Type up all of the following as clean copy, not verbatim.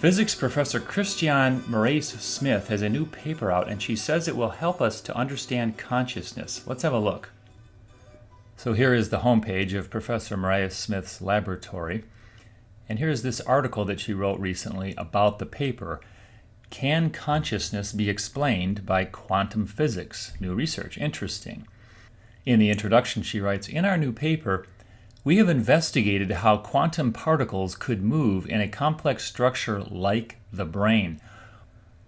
Physics professor Cristiane Morais Smith has a new paper out, and she says it will help us to understand consciousness. Let's have a look. So here is the homepage of Professor Morais Smith's laboratory. And here's this article that she wrote recently about the paper. Can consciousness be explained by quantum physics? New research. Interesting. In the introduction, she writes, in our new paper, we have investigated how quantum particles could move in a complex structure like the brain.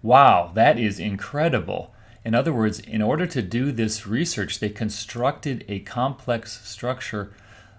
Wow, that is incredible. In other words, in order to do this research, they constructed a complex structure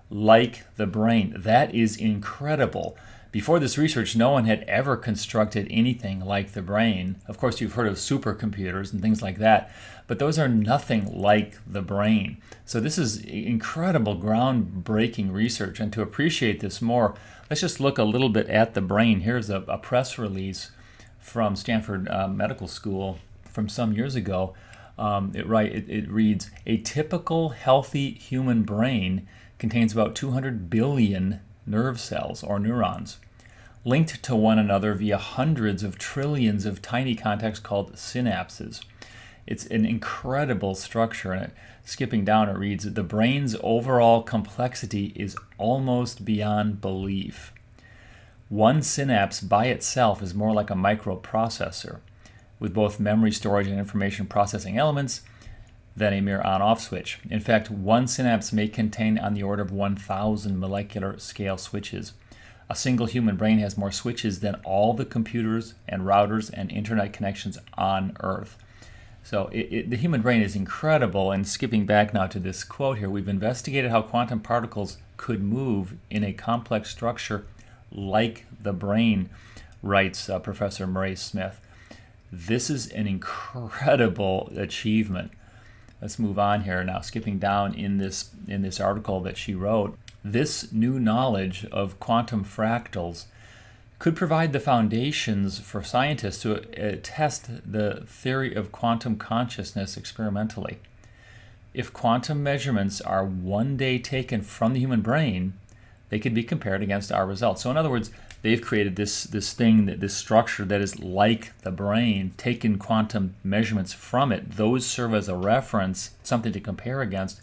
like the brain. That is incredible. Before this research, no one had ever constructed anything like the brain. Of course, you've heard of supercomputers and things like that, but those are nothing like the brain. So this is incredible, groundbreaking research. And to appreciate this more, let's just look a little bit at the brain. Here's a press release from Stanford Medical School from some years ago. It reads, a typical healthy human brain contains about 200 billion nerve cells or neurons, linked to one another via hundreds of trillions of tiny contacts called synapses. It's an incredible structure, and skipping down it reads, the brain's overall complexity is almost beyond belief. One synapse by itself is more like a microprocessor, with both memory storage and information processing elements than a mere on-off switch. In fact, one synapse may contain on the order of 1,000 molecular scale switches. A single human brain has more switches than all the computers and routers and internet connections on Earth. So the human brain is incredible. And skipping back now to this quote here, we've investigated how quantum particles could move in a complex structure like the brain, writes Professor Morais Smith. This is an incredible achievement. Let's move on here now, skipping down in this article that she wrote. This new knowledge of quantum fractals could provide the foundations for scientists to test the theory of quantum consciousness experimentally. If quantum measurements are one day taken from the human brain, they could be compared against our results. So in other words, they've created this structure that is like the brain, taken quantum measurements from it. Those serve as a reference, something to compare against.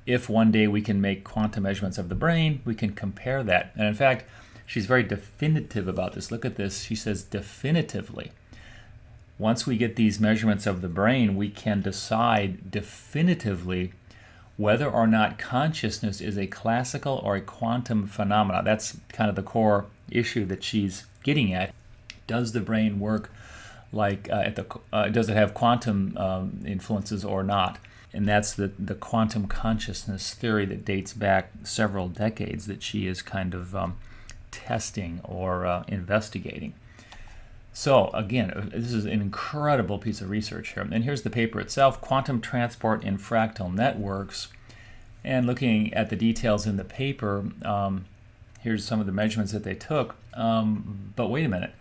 If one day we can make quantum measurements of the brain, we can compare that. And in fact, she's very definitive about this. Look at this. She says definitively. Once we get these measurements of the brain, we can decide definitively whether or not consciousness is a classical or a quantum phenomena. That's kind of the core issue that she's getting at. Does the brain work like does it have quantum influences or not? And that's the quantum consciousness theory that dates back several decades that she is kind of testing or investigating. So again, this is an incredible piece of research here. And here's the paper itself, Quantum Transport in Fractal Networks. And looking at the details in the paper, here's some of the measurements that they took. But wait a minute.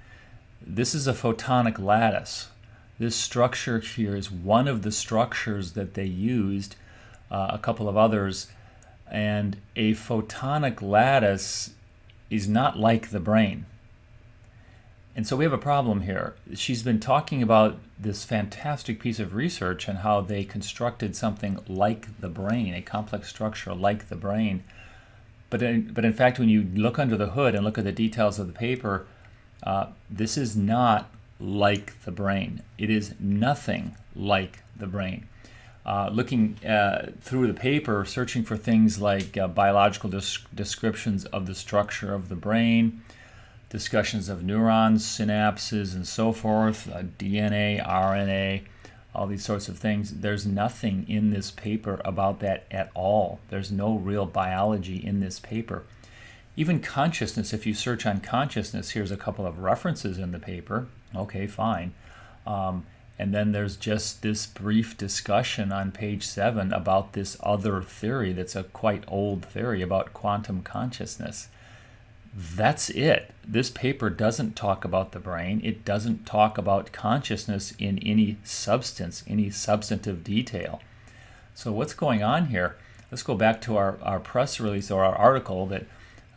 This is a photonic lattice. This structure here is one of the structures that they used, a couple of others. And a photonic lattice is not like the brain. And so we have a problem here. She's been talking about this fantastic piece of research and how they constructed something like the brain, a complex structure like the brain. But in fact, when you look under the hood and look at the details of the paper, this is not like the brain. It is nothing like the brain. Looking through the paper, searching for things like biological descriptions of the structure of the brain, discussions of neurons, synapses, and so forth, DNA, RNA, all these sorts of things. There's nothing in this paper about that at all. There's no real biology in this paper. Even consciousness, if you search on consciousness, here's a couple of references in the paper. Okay, fine. And then there's just this brief discussion on page 7 about this other theory that's a quite old theory about quantum consciousness. That's it. This paper doesn't talk about the brain. It doesn't talk about consciousness in any substance, any substantive detail. So what's going on here? Let's go back to our press release or our article that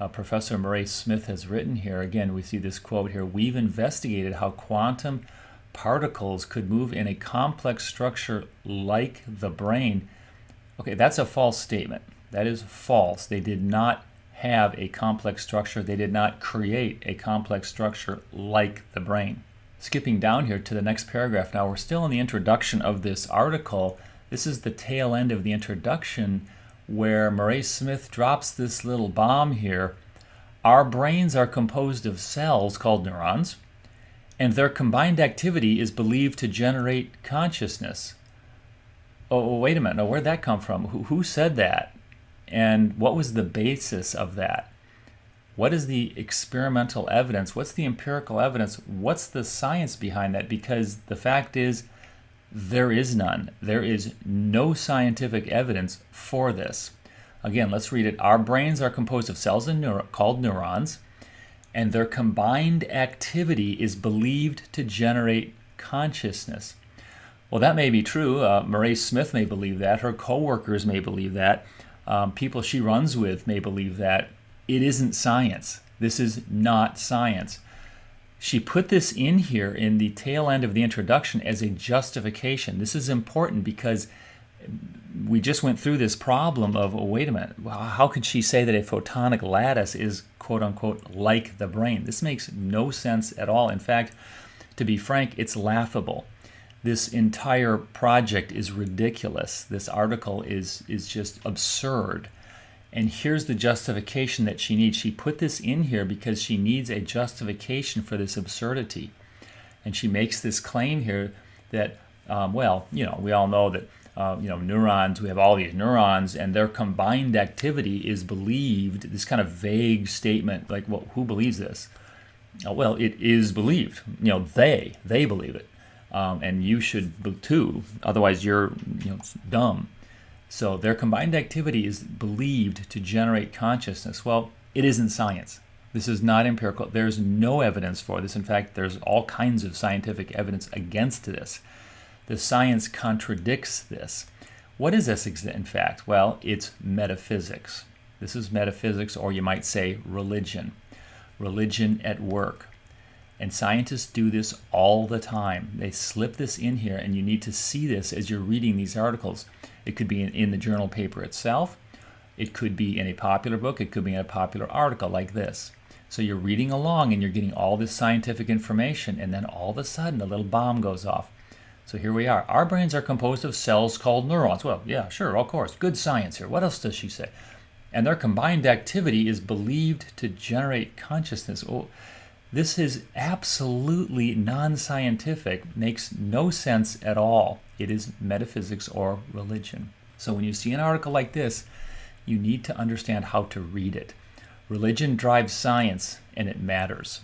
Professor Morais Smith has written here. Again, we see this quote here: "We've investigated how quantum particles could move in a complex structure like the brain." Okay, that's a false statement. That is false. They did not have a complex structure. They did not create a complex structure like the brain. Skipping down here to the next paragraph now, we're still in the introduction of this article. This is the tail end of the introduction where Morais Smith drops this little bomb here. Our brains are composed of cells called neurons, and their combined activity is believed to generate consciousness. Oh, wait a minute. Now, where'd that come from? Who said that? And what was the basis of that? What is the experimental evidence? What's the empirical evidence? What's the science behind that? Because the fact is, there is none. There is no scientific evidence for this. Again, let's read it. Our brains are composed of cells called neurons, and their combined activity is believed to generate consciousness. Well, that may be true. Morais Smith may believe that. Her coworkers may believe that. People she runs with may believe that. It isn't science. This is not science. She put this in here in the tail end of the introduction as a justification. This is important because we just went through this problem of, oh, wait a minute, how could she say that a photonic lattice is quote unquote like the brain? This makes no sense at all. In fact, to be frank, it's laughable. This entire project is ridiculous. This article is just absurd. And here's the justification that she needs. She put this in here because she needs a justification for this absurdity. And she makes this claim here that, we all know that, neurons, we have all these neurons, and their combined activity is believed, this kind of vague statement, like, well, who believes this? Well, it is believed. They believe it. And you should too, otherwise you're dumb. So their combined activity is believed to generate consciousness. Well, it isn't science. This is not empirical. There's no evidence for this. In fact, there's all kinds of scientific evidence against this. The science contradicts this. What is this in fact? Well, it's metaphysics. This is metaphysics, or you might say religion. Religion at work. And scientists do this all the time. They slip this in here, and you need to see this as you're reading these articles. It could be in the journal paper itself. It could be in a popular book. It could be in a popular article like this. So you're reading along, and you're getting all this scientific information, and then all of a sudden, a little bomb goes off. So here we are. Our brains are composed of cells called neurons. Well, yeah, sure, of course. Good science here. What else does she say? And their combined activity is believed to generate consciousness. Oh, this is absolutely non-scientific, makes no sense at all. It is metaphysics or religion. So when you see an article like this, you need to understand how to read it. Religion drives science, and it matters.